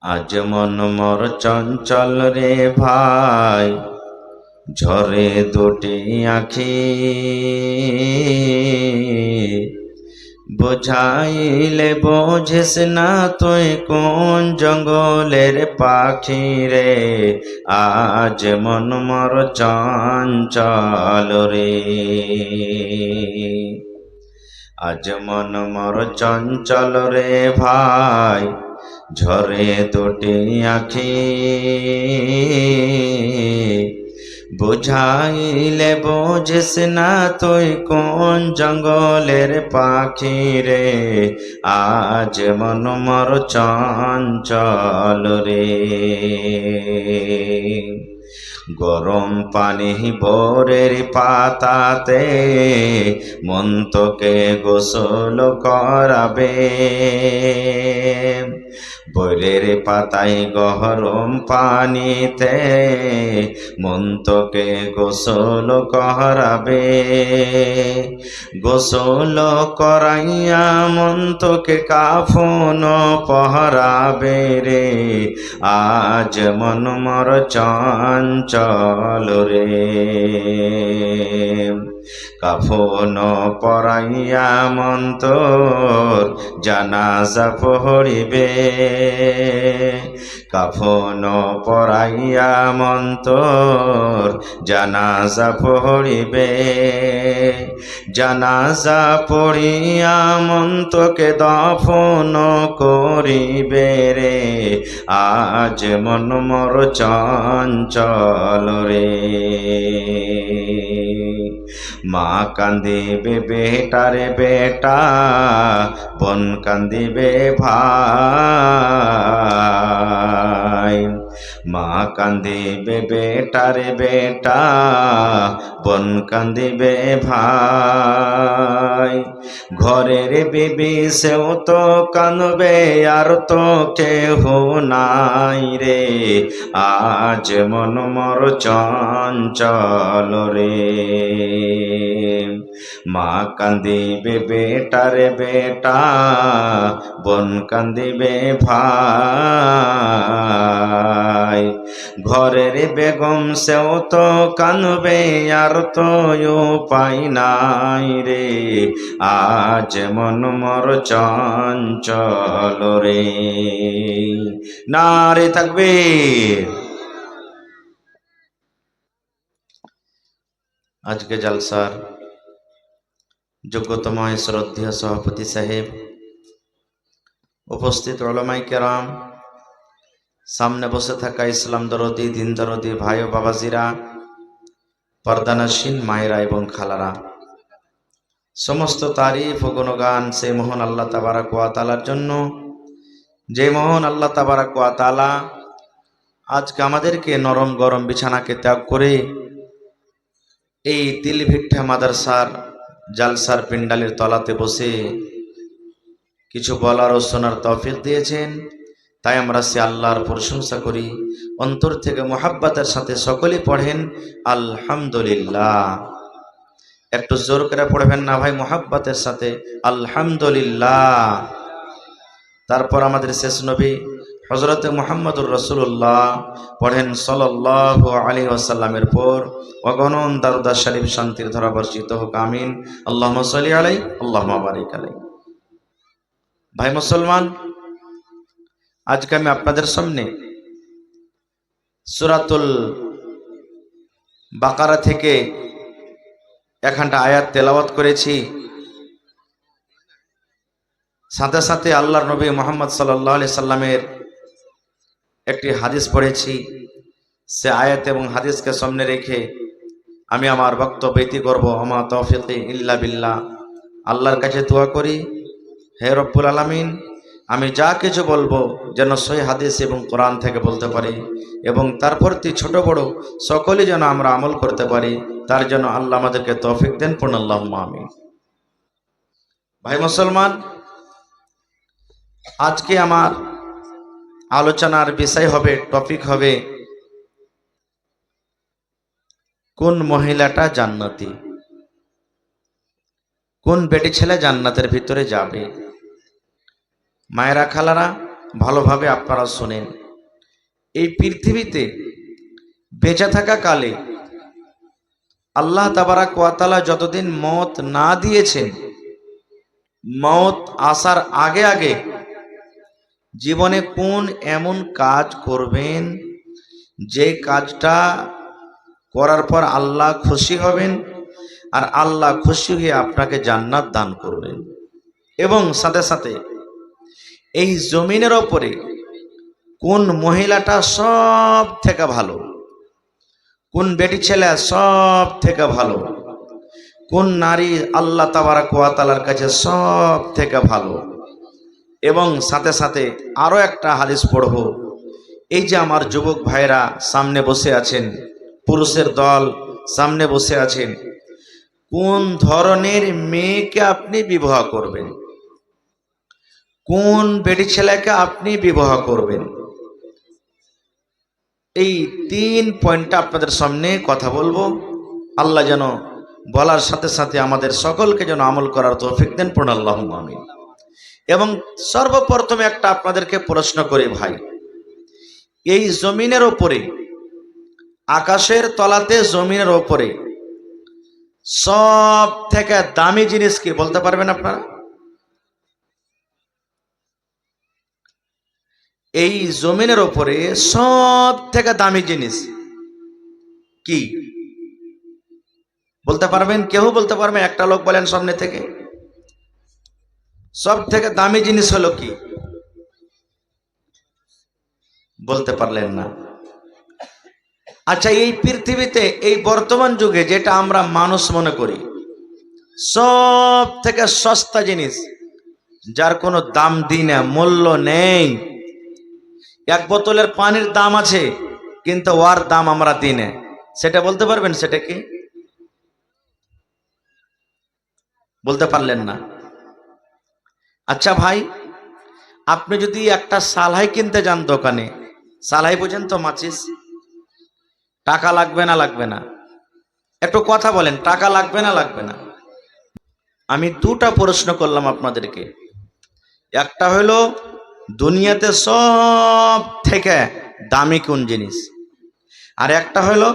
আজ মন মোর চঞ্চল রে ভাই, ঝরে দুটি আখি। বুঝাইলে বোঝিস না তুই কোন জঙ্গলের পাখি রে। আজ মন মোর চঞ্চল রে, আজ মন মোর চঞ্চল রে ভাই, ঝরে দুটি আখি। বুঝাইলে বোঝিস না তুই কোন জঙ্গলের পাখি রে। আজ মন মোর চঞ্চল রে। গরম পানি ভোরের পাতাতে মন তোকে গোসল করাবে। ভোরের পাতায় গরম পানিতে মন তোকে গোসল করাবে। গোসল করাইয়া মন তোকে কাফন পহরাবে রে। আজ মন মোর চঞ্চল রে, কাফন পরাইয়া মন তোর জানাজা পড়িবে। কাফন পরাইয়া মন তোর জানাজা পড়িবে। জানাজা পড়িয়া মন তোকে দফন করিবে রে। আজ মন মোর চঞ্চল রে। মা কান্দিবে বেটারে বেটা, বোন কান্দিবে ভাই। মা কান্দিবে বেটারে বেটা, বোন কান্দিবে ভাই। ঘরের বিবি সেও তো কাঁদবে, আর তো কেহ নাই রে। আজ মন মোর চঞ্চল রে। মা কান্দিবে বেটারে বেটা, বোন কান্দিবে ভাই। ঘরের বেগম সেও তো কাঁদবে, আর তো উপায় নাই রে। আজ মন মোর চঞ্চল রে। নারে তাকবীর। আজকে জলসার যোগ্যতম শ্রদ্ধেয় সভাপতি সাহেব, উপস্থিত উলামায়ে কেরাম, সামনে বসে থাকা ইসলাম দরদি দিন দরদি ভাই ও বাবাজিরা, পর্দানশীন মায়েরা এবং খালারা, সমস্ত তারিফ ও গুণগান সেই মহান আল্লাহ তাবারক ওয়া তাআলার জন্য, যে মহান আল্লাহ তাবারক ওয়া তাআলা আজকে আমাদেরকে নরম গরম বিছানাকে ত্যাগ করে এই তিলভিট্টা মাদ্রাসার জালসার পিন্ডালের তলাতে বসে কিছু বলার ও শোনার তৌফিক দিয়েছেন। তাই আমরা সে আল্লাহর প্রশংসা করি, অন্তর থেকে মুহাব্বতের সাথে সকলেই পড়েন আলহামদুলিল্লাহ। একটু জোর করে পড়বেন না ভাই, মুহাব্বতের সাথে আলহামদুলিল্লাহ। তারপর আমাদের শেষ নবী হযরতে মুহাম্মদুর রাসূলুল্লাহ পড়েন সাল্লাল্লাহু আলাইহি ওয়াসাল্লামের পর অগণন দারুদ শরীফ শান্তির ধারা বর্ষিত হোক, আমিন। আল্লাহুম্মা সাল্লি আলাইহি আল্লাহুম্মা বারিক আলাইহি। ভাই মুসলমান, আজকে আমি আপনাদের সামনে সূরাতুল বাকারা থেকে এখানটা আয়াত তেলাওয়াত করেছি, সাথে সাথে আল্লাহর নবী মুহাম্মদ সাল্লাল্লাহু আলাইহি সাল্লামের একটি হাদিস পড়েছি। সে আয়াত এবং হাদিসকে সামনে রেখে আমি আমার বক্তব্য ইতি করব। আমা তৌফিকি ইল্লা বিল্লাহ। আল্লাহর কাছে দোয়া করি, হে রব্বুল আলামিন, আমি যা কিছু বলবো যেন সহিহ হাদিস এবং কোরআন থেকে বলতে পারি, এবং তার প্রতি ছোট বড় সকলেই যেন আমরা আমল করতে পারি, তার জন্য আল্লাহ আমাদেরকে তৌফিক দেন। পূর্ণ আল্লাহুম্মা আমিন। ভাই মুসলমান, আজকে আমার আলোচনার বিষয় হবে, টপিক হবে, কোন মহিলাটা জান্নাতি, কোন বেটি ছেলে জান্নাতের ভিতরে যাবে। মায়েরা খালারা, ভালোভাবে আপনারা শোনেন। এই পৃথিবীতে বেঁচে থাকা কালে আল্লাহ তাবারাক ওয়া তাআলা যতদিন মওত না দিয়েছেন, মওত আসার আগে আগে জীবনে কোন এমন কাজ করবেন যে কাজটা করার পর আল্লাহ খুশি হবেন, আর আল্লাহ খুশি হয়ে আপনাকে জান্নাত দান করবেন। এবং সাথে সাথে এই জমিনের ওপরে কোন মহিলাটা সব থেকে ভালো, কোন বেটি ছেলে সব থেকে ভালো, কোন নারী আল্লাহ তাবারাক ওয়া তাআলার কাছে সব থেকে ভালো। এবং সাথে সাথে আরো একটা হাদিস পড়ব। এই যে আমার যুবক ভাইরা সামনে বসে আছেন, পুরুষের দল সামনে বসে আছেন, কোন ধরনের মেয়েকে আপনি বিবাহ করবেন, কোন বেটি ছেলেকে আপনি বিবাহ করবেন, এই 3 পয়েন্টটা আপনাদের সামনে কথা বলবো। আল্লাহ যেন বলার সাথে সাথে আমাদের সকলকে যেন আমল করার তৌফিক দেন, পড়ুন আল্লাহুম্মা আমিন। এবং সর্বপ্রথমে একটা আপনাদেরকে প্রশ্ন করি ভাই, এই জমিনের ওপরে, আকাশের তলাতে জমিনের ওপরে সব থেকে দামি জিনিস কি বলতে পারবেন আপনারা? এই জমিনের ওপরে সব থেকে দামি জিনিস কি বলতে পারবেন? কেউ বলতে পারবেন? একটা লোক বলেন সামনে থেকে, সব থেকে দামি জিনিস হলো কি? বলতে পারলেন না। আচ্ছা, এই পৃথিবীতে এই বর্তমান যুগে যেটা আমরা মানুষ মনে করি সব থেকে সস্তা জিনিস, যার কোনো দাম দিই না, মূল্য নেই, এক বোতলের পানির দাম আছে কিন্তু ওর দাম আমরা দিই না, সেটা বলতে পারবেন? সেটা কি? বলতে পারলেন না। আচ্ছা ভাই, আপনি যদি একটা সালহাই কিনতে যান দোকানে, সালহাই বোঝেন তো, মাচিস, টাকা লাগবে না লাগবে না? একটু কথা বলেন, টাকা লাগবে না লাগবে না? আমি দুটা প্রশ্ন করলাম আপনাদেরকে। একটা হলো দুনিয়াতে সব থেকে দামি কোন জিনিস, আর একটা হলো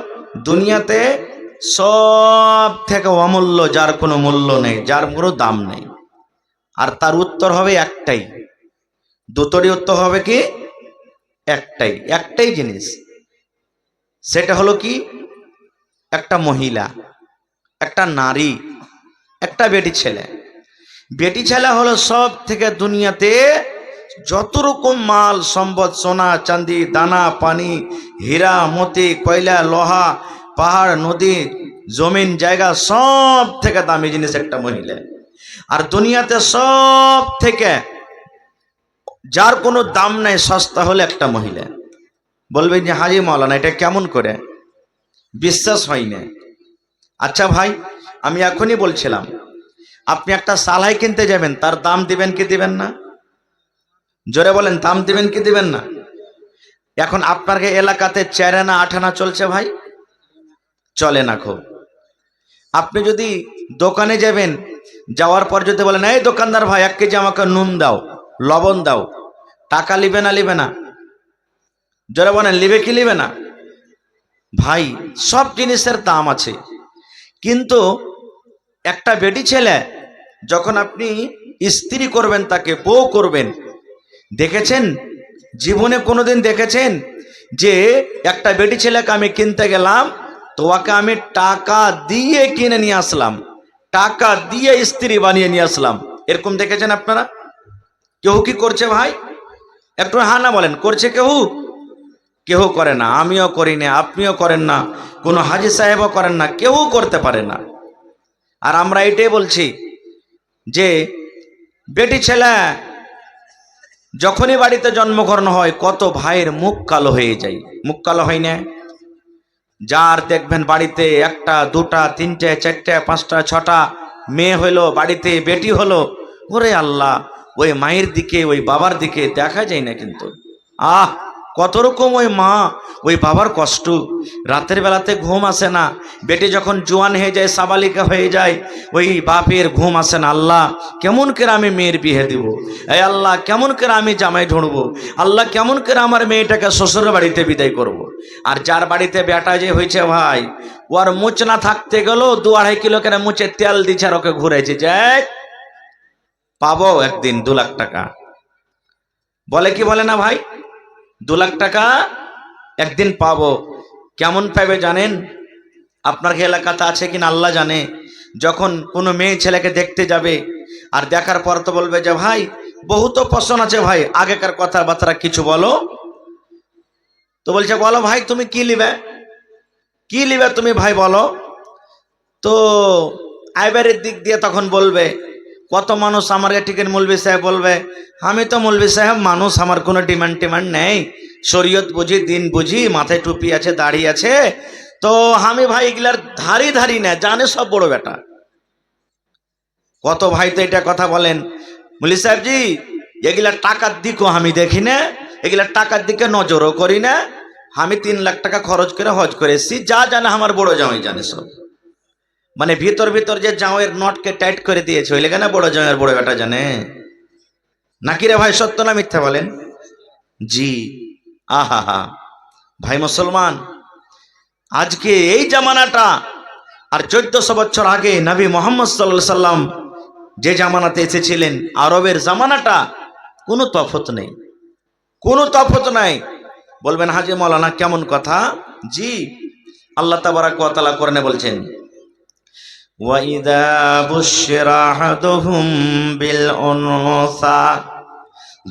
দুনিয়াতে সব থেকে অমূল্য, যার কোনো মূল্য নেই, যার কোনো দাম নেই। আর তার উত্তর হবে একটাই। দুটোরই উত্তর হবে কি? একটাই, একটাই জিনিস। সেটা হলো কি? একটা মহিলা, একটা নারী, একটা বেটি ছেলে। বেটি ছেলে হলো সব থেকে দুনিয়াতে যত রকম মাল সম্পদ, সোনা চাঁদি, দানা পানি, হীরা মতি, কয়লা লোহা, পাহাড় নদী, জমিন জায়গা, সব থেকে দামি জিনিস একটা মহিলা। আর দুনিয়াতে সব থেকে যার কোনো দাম নাই, সস্তা হলে একটা মহিলা। বলবেন যে হাজি মাওলানা এটা কেমন করে? বিশ্বাস হয় না। আচ্ছা ভাই, আমি এখনই বলছিলাম, আপনি একটা সালহাই কিনতে যাবেন, তার দাম দিবেন কি দিবেন না? জোরে বলেন, দাম দিবেন কি দিবেন না? এখন আপনার এলাকাতে 4 আনা 8 আনা চলছে ভাই, চলে না খুব। আপনি যদি দোকানে যাবেন, যাওয়ার পর যদি বলেন এই দোকানদার ভাই 1 কেজি আমাকে নুন দাও, লবণ দাও, টাকা লিবে না লিবে না? জোরে বলেন, লিবে কি লিবে না? ভাই সব জিনিসের দাম আছে, কিন্তু একটা বেটি ছেলে যখন আপনি স্ত্রী করবেন, তাকে বউ করবেন, দেখেছেন জীবনে কোনোদিন দেখেছেন যে একটা বেটি ছেলেকে আমি কিনতে গেলাম, তো ওকে আমি টাকা দিয়ে কিনে নিয়ে আসলাম, টাকা দিয়ে স্ত্রী বানিয়ে নিয়ে আসলাম? এরকম দেখেছেন আপনারা? কেউ কি করছে ভাই? একটু হ্যাঁ না বলেন, করছে কেউ? কেউ করে না, আমিও করি না, আপনিও করেন না, কোনো হাজি সাহেবও করেন না, কেউ করতে পারে না। আর আমরা এটাই বলছি যে বেটি ছেলে যখনই বাড়িতে জন্মগ্রহণ হয়, কত ভাইয়ের মুখ কালো হয়ে যায়। মুখ কালো হয় না? যার দেখবেন বাড়িতে 1টা 2টা 3টে 4টে 5টা 6টা মেয়ে হলো, বাড়িতে বেটি হলো, ওরে আল্লাহ, ওই মায়ের দিকে ওই বাবার দিকে দেখা যায় না। কিন্তু কত রকম ওই মা ওই বাবার কষ্ট, রাতের বেলাতে ঘুম আসে না, বেটি যখন জোয়ান হয়ে যায় সাবালিকা হয়ে যায় ওই বাপের ঘুম আসে না। আল্লাহ কেমন করে আমি মেয়ের বিয়ে দিব, এই আল্লাহ কেমন করে আমি জামাই ঢুঁড়বো, আল্লাহ কেমন করে আমার মেয়েটাকে শ্বশুর বাড়িতে বিদায় করব। আর যার বাড়িতে বেটা যে হয়েছে ভাই, ওর মুচ না থাকতে গেল 2-2.5 কিলো করে মুচে তেল দিচ্ছে আর ওকে ঘুরেছে যে পাবো একদিন 2 লাখ টাকা, বলে কি বলে না ভাই, 2 লাখ টাকা একদিন পাবো। কেমন পাবে জানেন? আপনার এলাকাতে আছে কিনা আল্লাহ জানে। যখন কোনো মেয়ে ছেলেকে দেখতে যাবে আর দেখার পর তো বলবে যে ভাই বহুত পছন্দ আছে ভাই, আগেকার কথাবার্তা কিছু বলো। তো বলছে বলো ভাই তুমি কি লিবে, কি লিবে তুমি ভাই বলো। তো আইবারের দিক দিয়ে তখন বলবে, কত মানুষ আমার টিকেট মৌলভী সাহেব বলবে আমি তো মৌলভী সাহেব মানুষ, আমার কোনো ডিমান্ড টিমান্ড নেই, শরীয়ত বুঝি দিন বুঝি, মাথায় টুপি আছে দাড়ি আছে, তো আমি ভাই এগুলার ধারি না, জানে সব বড় বেটা। কত ভাই তো এটা কথা বলেন, মৌলভী সাহেব জি এগুলার টাকার দিকও আমি দেখি না, এগুলার টাকার দিকে নজরও করি না, আমি 3 লাখ টাকা খরচ করে হজ করে এসেছি, যা জানে আমার বড় জামাই জানে সব। মানে ভিতর ভিতর যে জামাইয়ের নটকে টাইট করে দিয়েছে ওই লেগে না বড় জামাইয়ের বড় বেটা জানে নাকি রে ভাই, সত্য না মিথ্যা বলেন? জি। আহা হা ভাই মুসলমান, আজকে এই জামানাটা আর 1400 বছর আগে নবী মোহাম্মদ সাল্লাল্লাহু আলাইহি সাল্লাম যে জামানাতে এসেছিলেন, আরবের জামানাটা কোনো তফাৎ নেই, কোনো তফাৎ নাই। বলবেন হাজী মাওলানা কেমন কথা? জি, আল্লাহ তাবারাক ওয়া তাআলা কোরআনে বলছেন وَإِذَا بُشِّرَ أَحَدُهُم بِالْأُنثَىٰ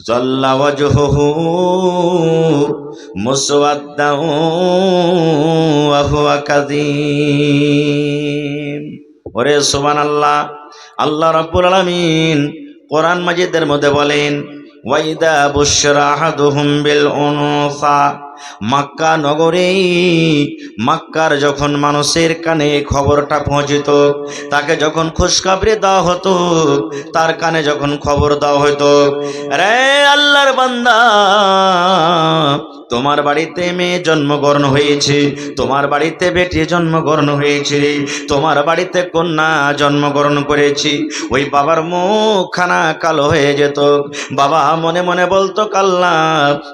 ظَلَّ وَجْهُهُ مُسْوَدًّا وَهُوَ كَظِيمٌ। ওরে সুবহানাল্লাহ, আল্লাহ রাব্বুল আলামিন কোরআন মাজিদের মধ্যে বলেন ওয়াইদা বুশরা আহাদুহুম বিল উনসা, মক্কা নগরে মক্কার যখন মানুষের কানে খবরটা পৌঁছিত, তাকে যখন খুশখবরি দেওয়া হতো, তার কানে যখন খবর দেওয়া হতো, রে আল্লাহর বান্দা তোমার বাড়িতে মেয়ে জন্মগ্রহণ হয়েছে, তোমার বাড়িতে বেটি জন্মগ্রহণ হয়েছে, তোমার বাড়িতে কন্যা জন্মগ্রহণ করেছি, ওই বাবার মুখখানা কালো হয়ে যেত। বাবা মনে মনে বলতো আল্লাহ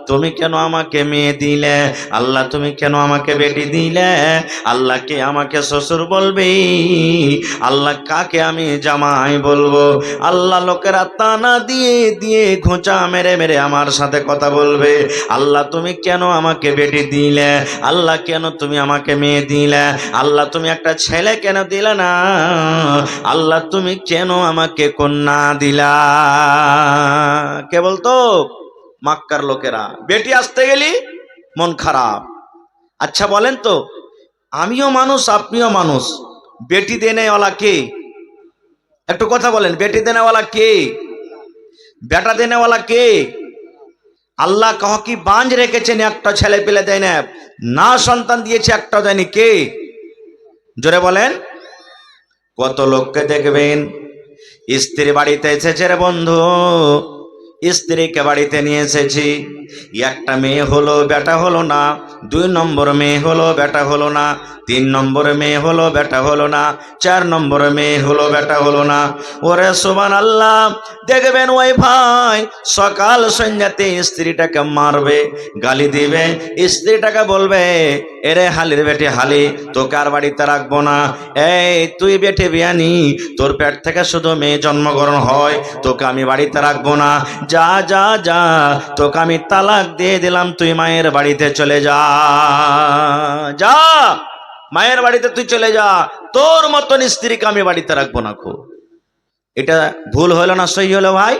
তুমি কেন আমাকে মেয়ে দিলে, আল্লাহ তুমি কেন আমাকে বেটি দিলে, আল্লাহ কে আমাকে শ্বশুর বলবে, আল্লাহ কাকে আমি জামাই বলবো। আল্লাহ লোকেরা তানা দিয়ে দিয়ে খোঁচা মেরে মেরে আমার সাথে কথা বলবে, আল্লাহ তুমি কেন আমাকে বেটি দিলে, আল্লাহ কেন তুমি আমাকে মেয়ে দিলে, আল্লাহ তুমি একটা ছেলে কেন দিলে না, আল্লাহ তুমি কেন আমাকে কন্যা দিলা। কে বলতো? মক্কার লোকেরা। বেটি আসতে গেলি মন খারাপ। আচ্ছা বলেন তো, আমিও মানুষ আপনিও মানুষ, বেটি দেনেওয়ালা কে? একটু কথা বলেন, বেটি দেনেওয়ালা কে, বেটা দেনেওয়ালা কে? আল্লাহ কহ কি বাঁধ রেখেছেন, একটা ছেলে পেলে দেয় না, না সন্তান দিয়েছে একটা দেয়নি, কে? জোরে বলেন। কত লোককে দেখবেন স্ত্রী বাড়িতে এসেছে রে বন্ধু, স্ত্রীকে বাড়িতে নিয়ে এসেছি, একটা মেয়ে হলো বেটা হলো না, 2 নম্বর মেয়ে হলো বেটা হলো না, 3 নম্বর মেয়ে হলো বেটা হলো না, 4 নম্বর মেয়ে হলো বেটা হলো না। ওরে সুবহানাল্লাহ, দেখবেন ওই ভাই সকাল সন্ধ্যাতে স্ত্রীটাকে মারবে, গালি দিবে, স্ত্রীটাকে বলবে এরে হালির বেটি হালি, তোকে আর বাড়িতে রাখবো না, এই তুই বেটে বিয়ানি, তোর পেট থেকে শুধু মেয়ে জন্মগ্রহণ হয়, তোকে আমি বাড়িতে রাখবো না, যা যা যা, তোকে আমি তালাক দিয়ে দিলাম, তুই মায়ের বাড়িতে চলে যা, যা মায়ের বাড়িতে তুই চলে যা, তোর মতন স্ত্রীকে আমি বাড়িতে রাখবো না। খুব এটা ভুল হলো না সহি হলো ভাই?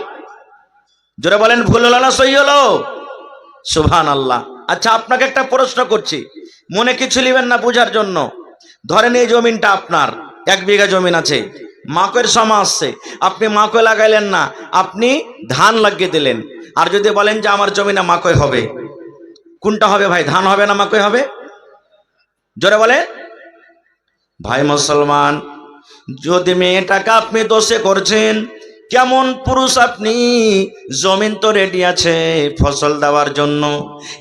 জোরে বলেন, ভুল হলো না সহি হলো? সুবহানাল্লাহ। আচ্ছা আপনাকে একটা প্রশ্ন করছি, মনে কিছু নেবেন না, বোঝার জন্য। ধরেন এই জমিনটা আপনার, 1 বিঘা জমিন আছে, মাকয়ের সময় আসছে, আপনি মাকয় লাগাইলেন না, আপনি ধান লাগিয়ে দিলেন। আর যদি বলেন যে আমার জমিনে মাকয় হবে, কোনটা হবে ভাই, ধান হবে না মাকয় হবে? জোরে বলে। ভাই মুসলমান, যদি মেয়েটাকে আপনি দোষে করছেন, কেমন পুরুষ আপনি? জমিন তো রেডি আছে ফসল দেওয়ার জন্য।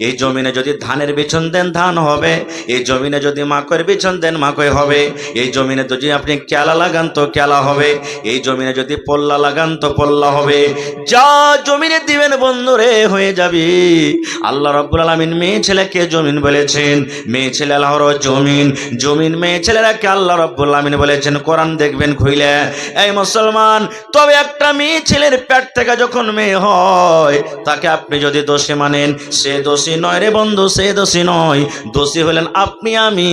এই জমিনে যদি ধানের বিছন দেন ধান হবে, এই জমিনে যদি মাকইয়ের বিছন দেন মাকই হবে, এই জমিনে যদি আপনি কেলা লাগান তো কেলা হবে, এই জমিনে যদি পল্লা লাগান তো পল্লা হবে। যা জমিনে দিবেন বন্ধুরে হয়ে যাবে। আল্লাহ রাব্বুল আলামিন মেয়ে ছেলেকে জমিন বলেছেন, মেয়ে ছেলে আল্লাহর জমিন, জমিন মেয়ে ছেলেরাকে আল্লাহ রাব্বুল আলামিন বলেছেন। কোরআন দেখবেন খুইলে এই মুসলমান। তবে একটা মেয়ে ছেলের পেট থেকে যখন মেয়ে হয়, তাকে আপনি যদি দোষী মানেন, সে দোষী নয় রে বন্ধু, সে দোষী নয়। দোষী হলেন আপনি আমি,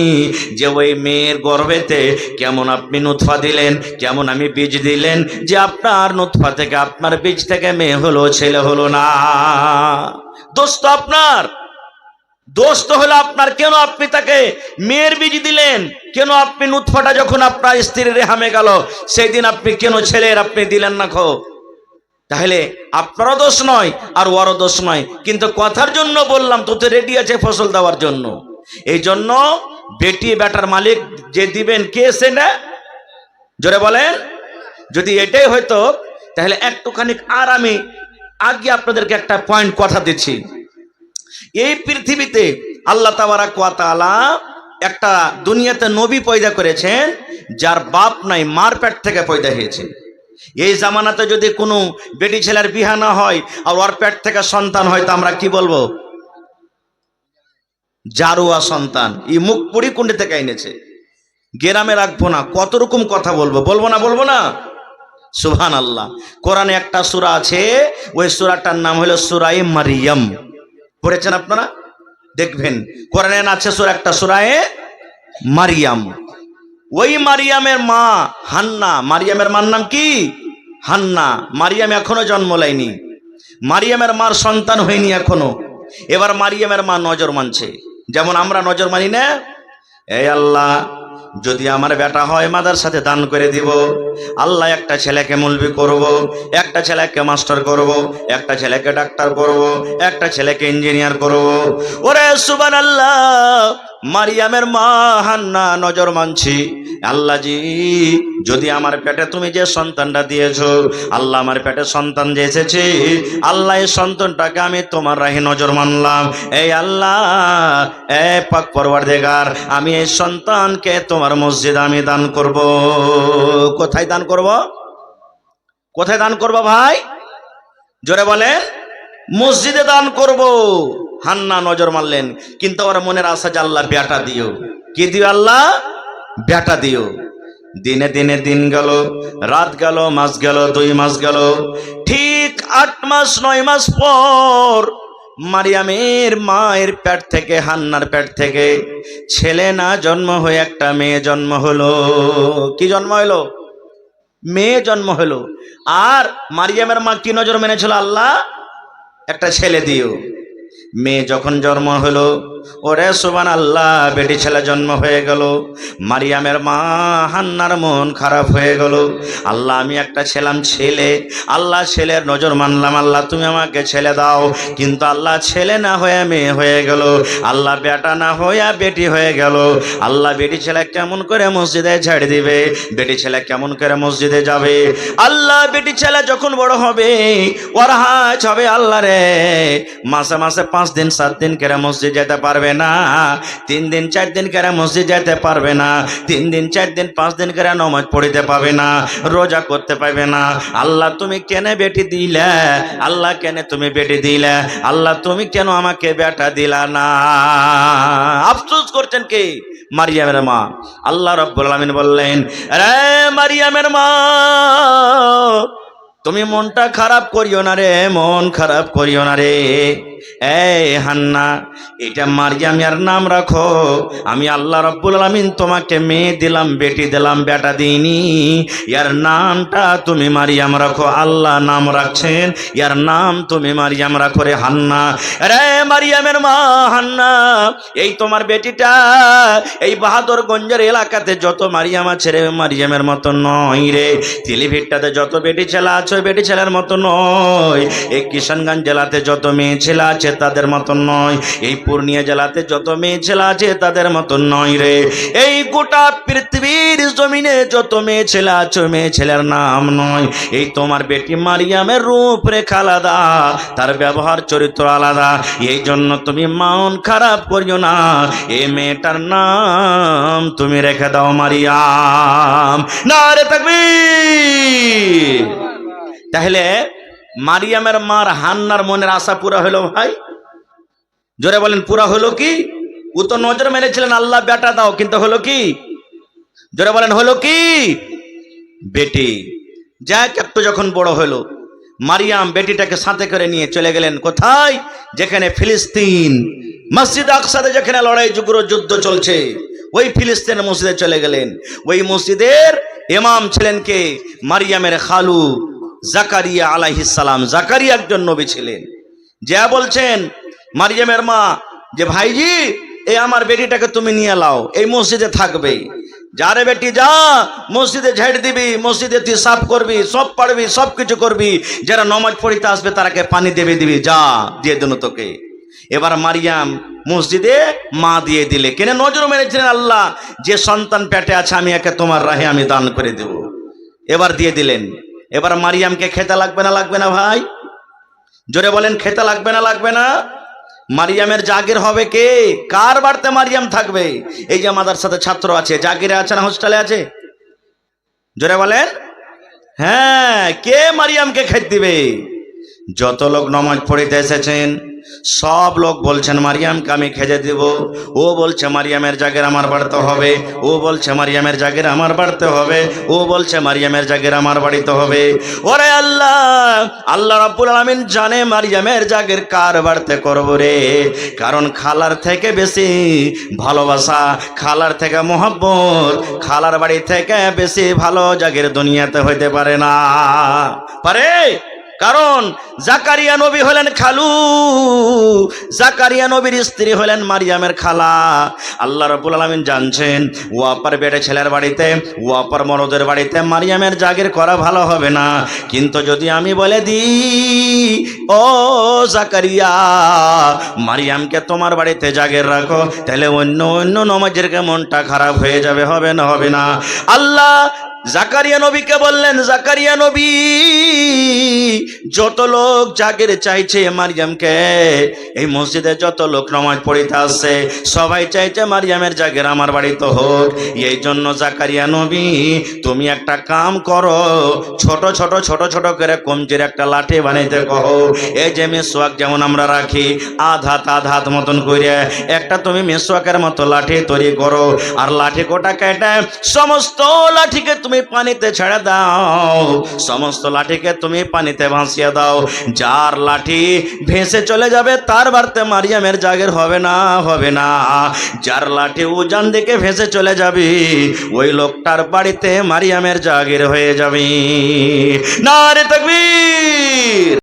যে ওই মেয়ের গর্ভেতে কেমন আপনি নুতফা দিলেন, কেমন আমি বীজ দিলেন, যে আপনার নুতফা থেকে আপনার বীজ থেকে মেয়ে হলো ছেলে হলো না। দোষ তো আপনার, দোষ তো হলো আপনার। কেন আপনি তাকে মেয়ের বীজ দিলেন? কেন আপনি নুতফাটা যখন আপনার স্ত্রীর রেহামে গেল সেই দিন আপনি কেন ছেলের আপনি দিলেন না খো? তাহলে আপনারও দোষ নয় আর ওরও দোষ নয়, কিন্তু কথার জন্য বললাম তো রেডি আছে ফসল দেওয়ার জন্য। এই জন্য বেটি বেটার মালিক যে দিবেন কে সে না, জোরে বলেন। যদি এটাই হয়তো তাহলে একটুখানি আর আমি আগে আপনাদেরকে একটা পয়েন্ট কথা দিচ্ছি। এই পৃথিবীতে আল্লাহ তাবারাক ওয়া তাআলা একটা দুনিয়াতে নবী পয়দা করেছেন যার বাপ নাই, মার পেট থেকে পয়দা হয়েছে। এই জামানাতে যদি কোনো বেটি ছেলের বিহা না হয় আর ওর পেট থেকে সন্তান হয় তো আমরা কি বলবো? জারুয়া সন্তান। এই মুখ পুরি কুণ্ডে থেকে এনেছে, গ্রামে রাখবো না। কত রকম কথা বলবো, বলবো না বলবো না? সুবহানাল্লাহ। কোরআনে একটা সূরা আছে, ওই সূরাটার নাম হলো সূরায়ে মারইয়াম। পড়েছেন আপনারা? দেখবেন কোরআনে আছে একটা সূরায়ে মারইয়াম। ওই মারিয়ামের মা হান্না, মারিয়ামের মার নাম কি? হান্না। মারিয়াম এখনো জন্ম নেয়নি, মারিয়ামের মার সন্তান হয়নি এখনো। এবার মারিয়ামের মা নজর মানছে, যেমন আমরা নজর মানি না। এই আল্লাহ, যদি আমার বেটা হয় মাদ্রাসাতে দান করে দিব। আল্লাহ, একটা ছেলেকে মুলবি করব, একটা ছেলেকে মাস্টার করব, একটা ছেলেকে ডাক্তার করব, একটা ছেলেকে ইঞ্জিনিয়ার করব। ওরে সুবহানাল্লাহ, মারিয়ামের মা হান্না নজর মানছি। আল্লাহ জি, যদি আমার পেটে তুমি যে সন্তানটা দিয়েছো, আল্লাহ আমার পেটে সন্তান যে এসেছে, আল্লাহ এই সন্তানটাকে আমি তোমার রাহে নজর মানলাম। এই আল্লাহ, এ পাক পরওয়ারদিগার, আমি এই সন্তানকে তোমার মসজিদে আমি দান করব। কোথায় দান করব? কোথায় দান করব ভাই? জোরে বলেন। মসজিদে দান করব। হান্না নজর মারলেন, কিন্তু আমার মনের আশা যে আল্লাহ বেটা দিও। কি দিও আল্লাহ? বেটা দিও। দিনে দিনে দিন গেল, রাত গেল, মাস গেল, 2 মাস গেল। ঠিক 8 মাস 9 মাস পর মারিয়ামের মায়ের পেট থেকে, হান্নার পেট থেকে ছেলে না জন্ম হয়ে একটা মেয়ে জন্ম হলো। কি জন্ম হলো? মেয়ে জন্ম হলো। আর মারিয়ামের মা কি নজর মেনেছিল? আল্লাহ একটা ছেলে দিও। মেয়ে যখন জন্ম হলো, ওরে সুবহানাল্লাহ, বেটি ছেলে জন্ম হয়ে গেল। মারিয়ামের মা হান্নার মন খারাপ হয়ে গেল। আল্লাহ, আমি একটা ছিলাম ছেলে, আল্লাহ ছেলের নজর মানলাম, আল্লাহ তুমি আমাকে ছেলে দাও। কিন্তু আল্লাহ ছেলে না হয়ে মেয়ে হয়ে গেল, আল্লাহ বেটা না হয়ে বেটি হয়ে গেল। আল্লাহ, বেটি ছেলে কেমন করে মসজিদে ছেড়ে দিবে? বেটি ছেলে কেমন করে মসজিদে যাবে? আল্লাহ, বেটি ছেলে যখন বড় হবে ওর হাজ হবে আল্লাহ রে, মাসে মাসে 5 দিন 7 দিন করে মসজিদ যেতে পারবে না, 3 দিন 4 দিন করে মসজিদ যেতে পারবে না, 3 দিন 4 দিন 5 দিন করে নামাজ পড়তে পারবে না, রোজা করতে পারবে না। আল্লাহ, তুমি কেন বেটি দিলে? আল্লাহ, কেন তুমি বেটি দিলে? আল্লাহ, তুমি কেন আমাকে বেটা দিলা না? আফসোস করছেন কে? মারিয়ামের মা। আল্লাহ রাব্বুল আলামিন বললেন, রে মারিয়ামের মা, তুমি মনটা খারাপ করিও না রে, মন খারাপ করিও না রে। এই হান্না, এটা মারিয়ামের নাম রাখো। আমি আল্লাহ রাব্বুল আলামিন তোমাকে মেয়ে দিলাম, বেটি দিলাম, বেটা দিইনি। এর নামটা তুমি মারিয়াম রাখো। আল্লাহ নাম রাখছেন, এর নাম তুমি মারিয়াম রাখো রে হান্না। রে মারিয়ামের মা হান্না, এই তোমার বেটিটা এই বাহাদুরগঞ্জের এলাকাতে যত মারিয়াম আছে রে, মারিয়ামের মতো নয় রে। তিলিভিটটাতে যত বেটি ছেলে আছে বেটি ছেলের মতো নয়। এই কিশনগঞ্জ জেলাতে যত মেয়ে ছেলে আছে আছে তাদের মতন নয়, এই পূর্ণিয়া জেলাতে যত মেয়ে ছেলে আছে তাদের মতন নয় রে। এই গোটা পৃথিবীর জমিনে যত মেয়ে ছেলে আছে মেয়ে ছেলের নাম নয়। এই তোমার বেটি মারিয়ামের রূপরেখা আলাদা, তার ব্যবহার চরিত্র আলাদা। এই জন্য তুমি মন খারাপ করিও না, এই মেয়েটার নাম তুমি রেখে দাও মারিয়াম। নারে তাকবীর। তাহলে মারিয়ামের মার হান্নার মনের আশা পুরা হলো ভাই? জোরে বলেন পুরা হলো কি? ও তো নজর মেরেছিলেন আল্লাহ বেটা দাও, কিন্তু হলো কি? জোরে বলেন হলো কি? বেটি। যাক একটু যখন বড় হলো, মারিয়াম বেটিটাকে সাথে করে নিয়ে চলে গেলেন কোথায়? যেখানে ফিলিস্তিন, মসজিদ আকসাতে যেখানে লড়াই যুদ্ধ চলছে, ওই ফিলিস্তিনের মসজিদে চলে গেলেন। ওই মসজিদের ইমাম ছিলেন কে? মারিয়ামের খালু জাকারিয়া আলাইহিস সালাম। জাকারিয়া একজন নবী ছিলেন। যা বলছেন মারিয়ামের মা যে ভাইজি এই আমার বেটিটাকে তুমি নিয়ে লাও, এই মসজিদে থাকবে। যারে বেটি যা, মসজিদে ঝাড় দিবি, মসজিদে তুই সাফ করবি, সব পারবি, সব কিছু করবি। যারা নমাজ পড়িতে আসবে তারাকে পানি দেবে দিবি, যা দিয়ে দিল তোকে। এবার মারিয়াম মসজিদে মা দিয়ে দিলে, কেন নজর মেরেছিলেন আল্লাহ যে সন্তান পেটে আছে আমি একে তোমার রাহে আমি দান করে দেব। এবার দিয়ে দিলেন। এবার মারিয়ামকে খেতে লাগবে না লাগবে না ভাই? জোরে বলেন খেতে লাগবে না লাগবে না? মারিয়ামের জাগির হবে কে? কার বাড়িতে মারিয়াম থাকবে? এই যে মাদ্রাসাতে ছাত্র আছে, জাগিরে আছে না হোস্টেলে আছে? জোরে বলেন। হ্যাঁ, কে মারিয়ামকে খেতে দিবে? যত লোক নামাজ পড়িতে এসেছেন সব লোক বলছেন মারিয়ামকে আমি খেতে দিব। ও বলছে মারিয়ামের জাগির আমার বাড়িতে হবে, ও বলছে মারিয়ামের জাগির আমার বাড়িতে হবে, ও বলছে মারিয়ামের জাগির আমার বাড়িতে হবে। ওরে আল্লাহ, আল্লাহ রাব্বুল আলামিন জানে মারিয়ামের জাগির কার বাড়িতে করব রে। কারণ খালার থেকে বেশি ভালোবাসা, খালার থেকে মোহাব্বত, খালার বাড়ি থেকে বেশি ভালো জাগির দুনিয়াতে হইতে পারে না। পারে? কারণ জাকারিয়া নবী হলেন খালু, জাকারিয়া নবীর স্ত্রী হলেন মারিয়ামের খালা। আল্লাহ রাব্বুল আলামিন জানছেন ওয়াপার বেটে ছেলের বাড়িতে, ওয়াপার মরদের বাড়িতে মারিয়ামের জাগির করা ভালো হবে না। কিন্তু যদি আমি বলে দিই ও জাকারিয়া মারিয়ামকে তোমার বাড়িতে জাগির রাখো, তাহলে অন্য অন্য নমাজের মনটা খারাপ হয়ে যাবে, হবে না? হবে না। আল্লাহ জাকারিয়া নবীকে বললেন জাকারিয়া নবী যত লোক জাগির চাইছে মারিয়ামকে, এই মসজিদে যত লোক নামাজ পড়িতে আসছে সবাই চাইছে মারিয়ামের জাগির আমার বাড়িতে হোক। এই জন্য জাকারিয়া নবী তুমি একটা কাম করো, ছোট ছোট ছোট ছোট করে কমজির একটা লাঠি বানাইতে কহো। এই যে মেসওয়াক যেমন আমরা রাখি আধাত আধাত মতন করে একটা তুমি মেসওয়াকের মতো লাঠি তৈরি করো। আর লাঠি কোটা কেটে সমস্ত লাঠিকে তুমি পানিতে ছেড়ে দাও, সমস্ত লাঠিকে তুমি পানিতে ভাসিয়ে দাও। যার লাঠি ভেসে চলে যাবে তার বাড়িতে মারিয়ামের জাগির হবে না, হবে না। যার লাঠি উজান দিকে ভেসে চলে যাবে ওই লোকটার বাড়িতে মারিয়ামের জাগির হয়ে যাবে। নারে তাকবীর।